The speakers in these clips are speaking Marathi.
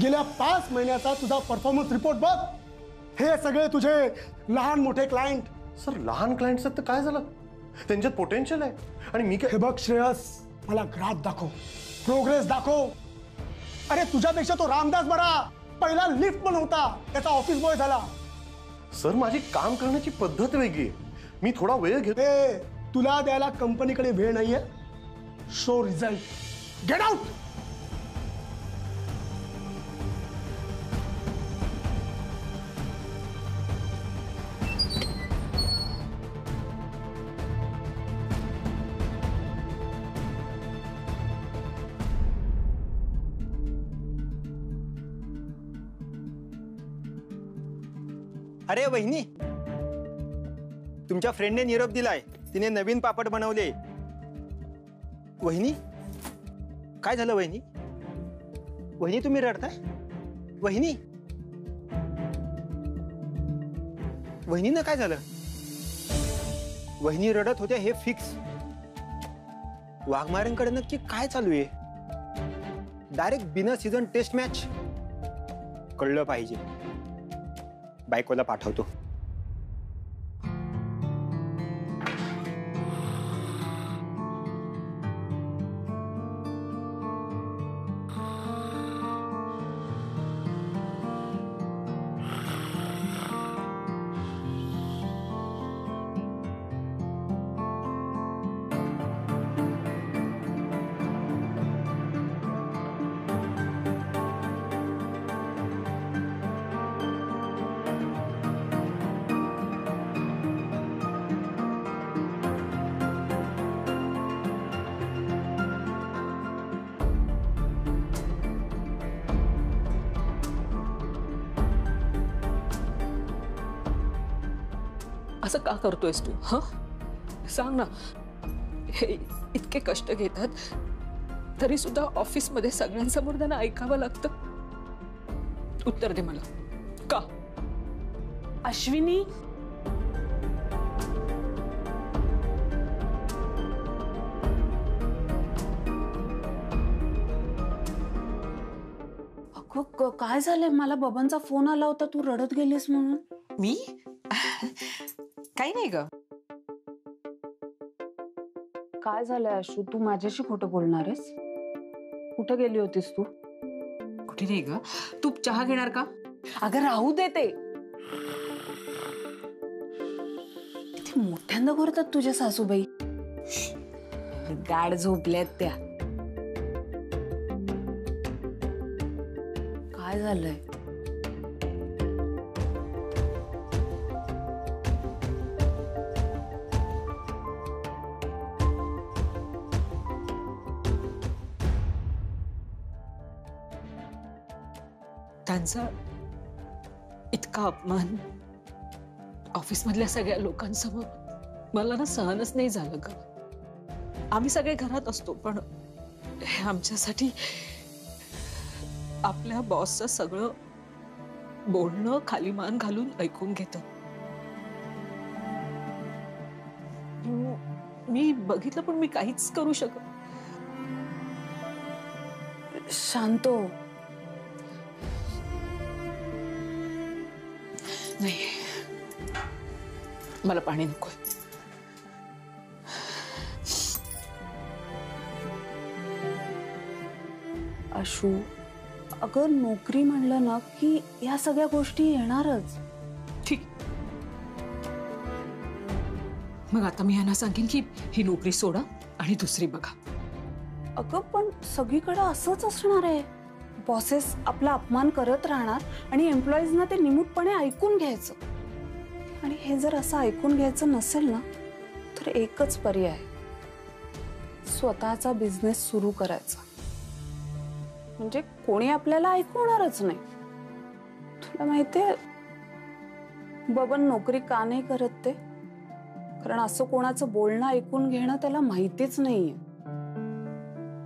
गेल्या 5 महिन्याचा तुझा परफॉर्मन्स रिपोर्ट बघ. हे सगळे तुझे लहान मोठे क्लायंट. सर लहान क्लायंटचं तर काय झालं, त्यांच्यात पोटेन्शियल आहे आणि मी हे बघ श्रेयस, मला ग्राफ दाखव, प्रोग्रेस दाखव. अरे तुझ्यापेक्षा तो रामदास बरा, पहिला लिफ्ट पण होता, त्याचा ऑफिस बॉय झाला. सर माझी काम करण्याची पद्धत वेगळी आहे, मी थोडा वेळ घेतो. तुला द्यायला कंपनीकडे वेळ नाहीये. Show result, get out. अरे वहिनी, तुमच्या फ्रेंडने निरोप दिलाय, तिने नवीन पापड बनवले. वहिनी काय झालं वहिनी? वहिनी तुम्ही रडताय? वहिनी, वहिनीनं काय झालं? वहिनी रडत होत्या हे फिक्स. वाघमारेंकडे नक्की काय चालू आहे? डायरेक्ट बिना सीझन टेस्ट मॅच. कळलं पाहिजे. बायकोला पाठवतो. असं का करतोयस तू? हा, सांग ना. हे इतके कष्ट घेतात तरी सुद्धा ऑफिस मध्ये सगळ्यांसमोर त्यांना ऐकावं लागतं. उत्तर दे मला, का? अश्विनी, अगं काय झालंय? मला बबनचा फोन आला होता, तू रडत गेलीस म्हणून. मी काही नाही ग. काय झालंय अशू? तू माझ्याशी खोटं बोलणार आहेस? कुठे गेली होतीस तू? कुठे नाही ग. तू चहा घेणार का? अगं राहू दे ते. किती मोठ्यांदा करतात तुझ्या सासूबाई. गाड झोपल्यात त्या. काय झालंय? त्यांचा इतका अपमान ऑफिस मधल्या सगळ्या लोकांसमोर मला ना सहनच नाही झालं ग. आम्ही सगळे घरात असतो पण हे आमच्यासाठी आपल्या बॉसचं सगळं बोलणं खाली मान घालून ऐकून घेतात. मी बघितलं पण मी काहीच करू शकत. शांत हो. नाही, मला पाणी नकोय. अशू, अगं नोकरी म्हणलं ना की या सगळ्या गोष्टी येणारच. ठीक, मग आता मी यांना सांगेन की ही नोकरी सोडा आणि दुसरी बघा. अगं पण सगळीकडे असंच असणार आहे. बॉसेस आपला अपमान करत राहणार आणि एम्प्लॉईजना ते निमूटपणे ऐकून घ्यायचं. आणि हे जर असं ऐकून घ्यायचं नसेल ना तर एकच पर्याय, स्वतःचा बिझनेस सुरू करायचा. म्हणजे कोणी आपल्याला ऐकवणारच नाही. तुला माहितीये बबन नोकरी का नाही करत ते? कारण असं कोणाचं बोलणं ऐकून घेणं त्याला माहितीच नाहीये.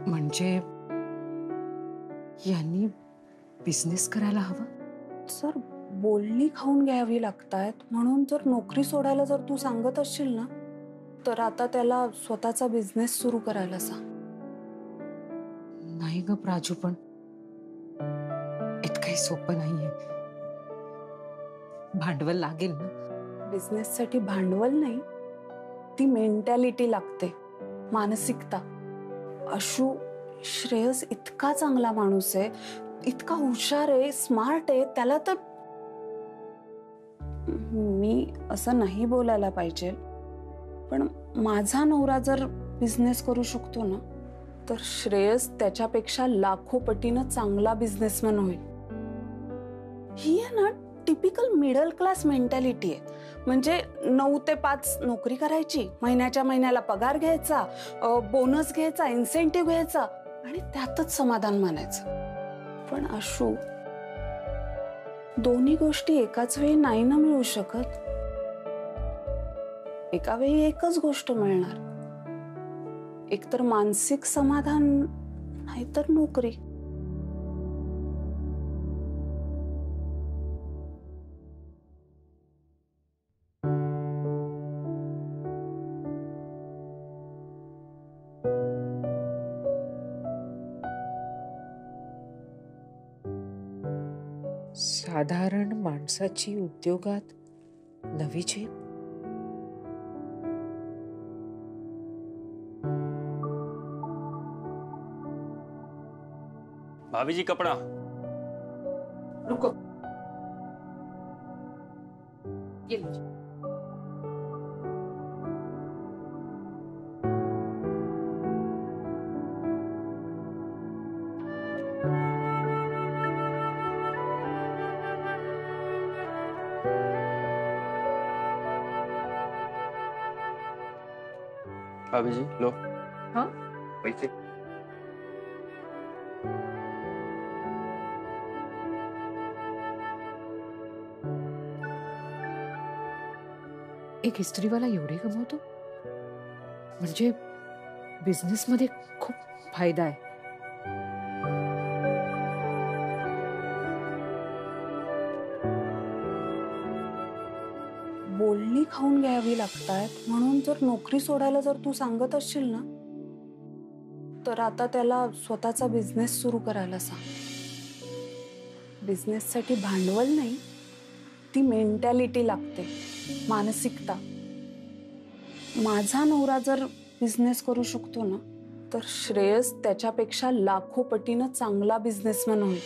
म्हणजे यांनी बिझनेस करायला हवा? सर, बोलणी खाऊन घ्यावी लागतायत म्हणून जर नोकरी सोडायला जर तू सांगत असशील ना तर आता त्याला स्वतःचा बिझनेस सुरू करायला सांग. नाही ग प्राजू, पण काही सोपं नाहीये. भांडवल लागेल ना. बिझनेससाठी भांडवल नाही, ती मेंटॅलिटी लागते, मानसिकता. अशू, श्रेयस इतका चांगला माणूस आहे, इतका हुशार आहे, स्मार्ट आहे. त्याला तर मी असं नाही बोलायला पाहिजे, पण माझा नवरा जर बिझनेस करू शकतो ना, तर श्रेयस त्याच्यापेक्षा लाखो पटीनं चांगला बिझनेसमॅन होईल. ही आहे ना टिपिकल मिडल क्लास मेंटॅलिटी आहे. म्हणजे 9 ते 5 नोकरी करायची, महिन्याच्या महिन्याला पगार घ्यायचा, बोनस घ्यायचा, इन्सेंटिव्ह घ्यायचा आणि त्यातच समाधान मानायचं. पण अशू, दोन्ही गोष्टी एकाच वेळी नाही ना मिळू शकत. एका वेळी एकच गोष्ट मिळणार, एकतर मानसिक समाधान नाहीतर नोकरी. साधारण माणसाची उद्योगात नवी झेप. भाभी जी कपड़ा. रुको. ये लीजिए. भाभी जी लो. हाँ? पैसे. एक इस्त्रीवाला एवढे कमवतो म्हणजे बिझनेस मध्ये खूप फायदा आहे. बोलणी खाऊन घ्यावी लागतायत म्हणून जर नोकरी सोडायला जर तू सांगत असशील ना, तर आता त्याला स्वतःचा बिझनेस सुरू करायला सांग. बिझनेससाठी भांडवल नाही, ती मेंटॅलिटी लागते, मानसिकता. माझा नवरा जर बिझनेस करू शकतो ना, तर श्रेयस त्याच्यापेक्षा लाखो पटीनं चांगला बिझनेसमॅन होईल.